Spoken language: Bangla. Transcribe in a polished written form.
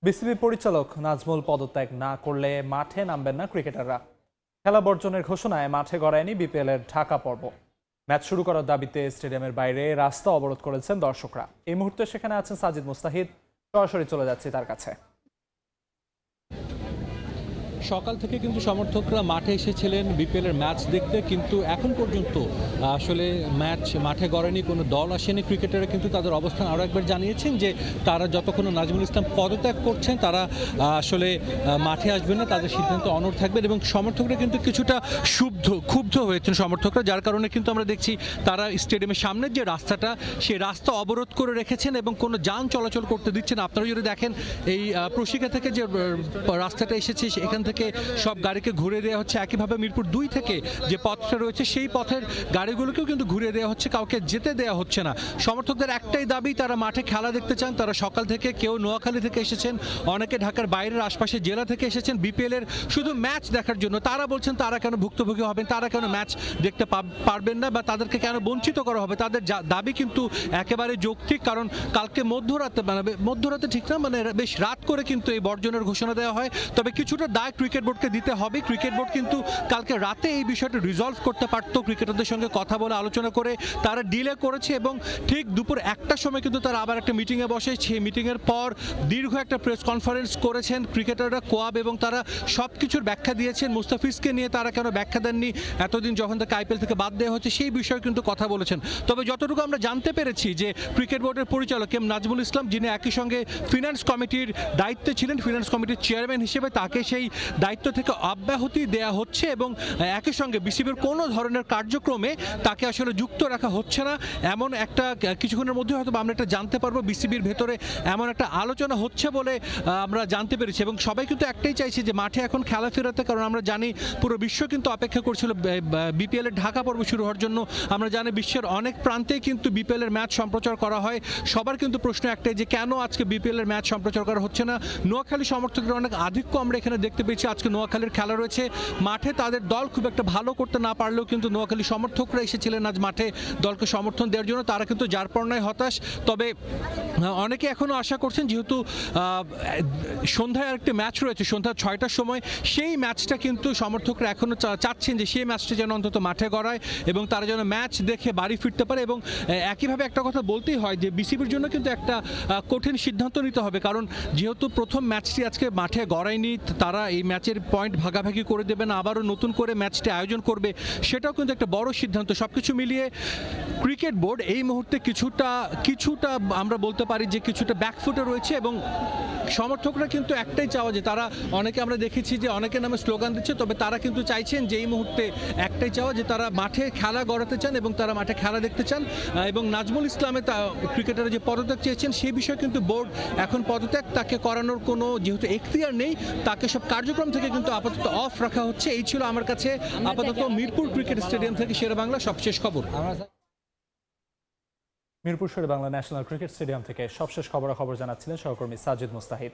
বিসিবি পরিচালক নাজমুল পদত্যাগ না করলে মাঠে নামবেন না ক্রিকেটাররা। খেলা বর্জনের ঘোষণায় মাঠে গড়ায়নি বিপিএলের ঢাকা পর্ব। ম্যাচ শুরু করার দাবিতে স্টেডিয়ামের বাইরে রাস্তা অবরোধ করেছেন দর্শকরা। এই মুহূর্তে সেখানে আছেন সাজিদ মুস্তাহিদ, সরাসরি চলে যাচ্ছি তার কাছে। সকাল থেকে কিন্তু সমর্থকরা মাঠে এসেছিলেন বিপিএলের ম্যাচ দেখতে, কিন্তু এখন পর্যন্ত আসলে মাঠে গড়েনি, কোনো দল আসেনি। ক্রিকেটাররা কিন্তু তাদের অবস্থান আরও একবার জানিয়েছেন যে তারা যতক্ষণ নাজমুল ইসলাম পদত্যাগ করছেন তারা আসলে মাঠে আসবেন না, তাদের সিদ্ধান্ত অনড় থাকবেন। এবং সমর্থকরা কিন্তু কিছুটা ক্ষুব্ধ হয়েছেন সমর্থকরা, যার কারণে কিন্তু আমরা দেখছি তারা স্টেডিয়ামের সামনের যে রাস্তাটা সেই রাস্তা অবরোধ করে রেখেছেন এবং কোনো যান চলাচল করতে দিচ্ছেন। আপনারা যদি দেখেন এই প্রশিকা থেকে যে রাস্তাটা এসেছে এখান থেকে সব গাড়িকে ঘুরে দেওয়া হচ্ছে। একইভাবে মিরপুর 2 থেকে যে পথটা রয়েছে সেই পথের গাড়িগুলোকেও কিন্তু ঘুরে দেওয়া হচ্ছে, কাউকে যেতে দেওয়া হচ্ছে না। সমর্থকদের একটাই দাবি, তারা মাঠে খেলা দেখতে চান। তারা সকাল থেকে কেউ নোয়াখালী থেকে এসেছেন, অনেকে ঢাকার বাইরের আশপাশের জেলা থেকে এসেছেন বিপিএলের শুধু ম্যাচ দেখার জন্য। তারা বলছেন তারা কেন ভুক্তভোগী হবেন, তারা কেন ম্যাচ দেখতে পারবেন না বা তাদেরকে কেন বঞ্চিত করা হবে। তাদের দাবি কিন্তু একেবারে যৌক্তিক, কারণ কালকে মধ্যরাতে ঠিক না, বেশ রাত করে কিন্তু এই বর্জনের ঘোষণা দেওয়া হয়। তবে কিছুটা দায় ক্রিকেট বোর্ডকে দিতে হবে। ক্রিকেট বোর্ড কিন্তু কালকে রাতে এই বিষয়টা রিজলভ করতে পারতো, ক্রিকেটারদের সঙ্গে কথা বলে আলোচনা করে। তারা ডিলে করেছে এবং ঠিক দুপুর 1টার সময় কিন্তু তারা আবার একটা মিটিংয়ে বসে। সেই মিটিংয়ের পর দীর্ঘ একটা প্রেস কনফারেন্স করেছেন ক্রিকেটাররা, কোয়াব, এবং তারা সব কিছুর ব্যাখ্যা দিয়েছেন। মুস্তাফিজকে নিয়ে তারা কেন ব্যাখ্যা দেননি এতদিন যখন তাকে আইপিএল থেকে বাদ দেওয়া হচ্ছে সেই বিষয়ে কিন্তু কথা বলেছেন। তবে যতটুকু আমরা জানতে পেরেছি যে ক্রিকেট বোর্ডের পরিচালক এম নাজমুল ইসলাম, যিনি একই সঙ্গে ফিনান্স কমিটির দায়িত্বে ছিলেন, ফিনান্স কমিটির চেয়ারম্যান হিসেবে তাকে সেই দায়িত্ব থেকে অব্যাহতি দেয়া হচ্ছে এবং একই সঙ্গে বিসিবির কোনো ধরনের কার্যক্রমে তাকে আসলে যুক্ত রাখা হচ্ছে না। এমন একটা কিছুক্ষণের মধ্যে হয়তো আমরা এটা জানতে পারবো, বিসিবির ভেতরে এমন একটা আলোচনা হচ্ছে বলে আমরা জানতে পেরেছি। এবং সবাই কিন্তু একটাই চাইছে যে মাঠে এখন খেলা ফেরাতে, কারণ আমরা জানি পুরো বিশ্ব কিন্তু অপেক্ষা করছিল বিপিএল এর ঢাকা পর্ব শুরু হওয়ার জন্য। আমরা জানি বিশ্বের অনেক প্রান্তেই কিন্তু বিপিএল এর ম্যাচ সম্প্রচার করা হয়। সবার কিন্তু প্রশ্ন একটাই যে কেন আজকে বিপিএল এর ম্যাচ সম্প্রচার করা হচ্ছে না। নোয়াখালী সমর্থকদের অনেক আধিক্য আমরা এখানে দেখতে পেয়েছি। আজকে নোয়াখালীর খেলা রয়েছে, মাঠে তাদের দল খুব একটা ভালো করতে না পারলেও কিন্তু নোয়াখালী সমর্থকরা এসেছিলেন আজ মাঠে দলকে সমর্থন দেওয়ার জন্য। তারা কিন্তু যার পর্যায়ে হতাশ। তবে অনেকে এখনও আশা করছেন, যেহেতু সন্ধ্যায় আরেকটি ম্যাচ রয়েছে সন্ধ্যা 6টার সময়, সেই ম্যাচটা কিন্তু সমর্থকরা এখনও চাচ্ছেন যে সেই ম্যাচটা যেন অন্তত মাঠে গড়ায় এবং তারা যেন ম্যাচ দেখে বাড়ি ফিরতে পারে। এবং একইভাবে একটা কথা বলতেই হয় যে বিসিবির জন্য কিন্তু একটা কঠিন সিদ্ধান্ত নিতে হবে, কারণ যেহেতু প্রথম ম্যাচটি আজকে মাঠে গড়ায়নি, তারা এই ম্যাচের পয়েন্ট ভাগাভাগি করে দেবেন, আবারও নতুন করে ম্যাচটি আয়োজন করবে, সেটাও কিন্তু একটা বড় সিদ্ধান্ত। সবকিছু মিলিয়ে ক্রিকেট বোর্ড এই মুহূর্তে কিছুটা আমরা বলতে পারি যে কিছুটা ব্যাকফুটে রয়েছে। এবং সমর্থকরা কিন্তু একটাই চাওয়া যে তারা, অনেকে আমরা দেখেছি যে অনেকের নামে স্লোগান দিচ্ছে, তবে তারা কিন্তু চাইছেন যে এই মুহূর্তে একটাই চাওয়া যে তারা মাঠে খেলা গড়াতে চান এবং তারা মাঠে খেলা দেখতে চান। এবং নাজমুল ইসলামে ক্রিকেটার যে পদত্যাগ চেয়েছেন সেই বিষয়ে কিন্তু বোর্ড এখন পদত্যাগ তাকে করানোর কোনো যেহেতু এখতিয়ার নেই, তাকে সব কার্যক্রম থেকে কিন্তু আপাতত অফ রাখা হচ্ছে। এই ছিল আমার কাছে আপাতত মিরপুর ক্রিকেট স্টেডিয়াম থেকে শেরেবাংলা সবশেষ খবর। Mirpur Sher-e-Bangla National Cricket Stadium থেকে সবশেষ খবরাখবর জানাচ্ছিলেন সহকর্মী সাজিদ মুস্তাহিদ।